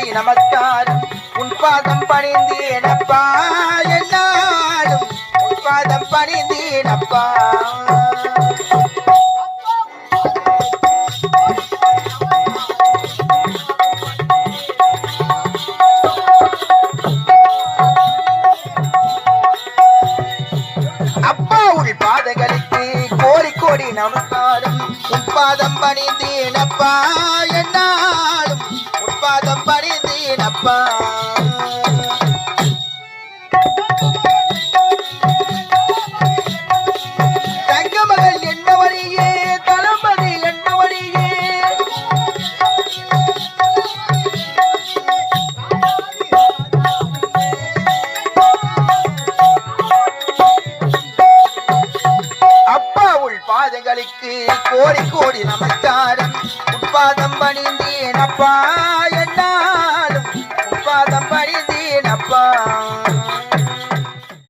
நமஸ்காரம் உன் பாதம் பணிந்தேனப்பா என்னாலும் உன் பாதம் பணிந்தேனப்பா அப்பா உன் பாதங்களுக்கு கோடி கோடி நமஸ்காரம் உன் பாதம் பணிந்தேனப்பா என்னாலும் உன் பாதம் பணிந்தேனப்பா தங்கமகள் என்னவழியே தளபதி என்னவழியே அப்பா உள் பாதங்களுக்கு கோடி கோடி நமஸ்காரம் உட்பாதம் பணிந்தேனப்பா என்னாலும் உட்பாதம் பணிந்தேனப்பா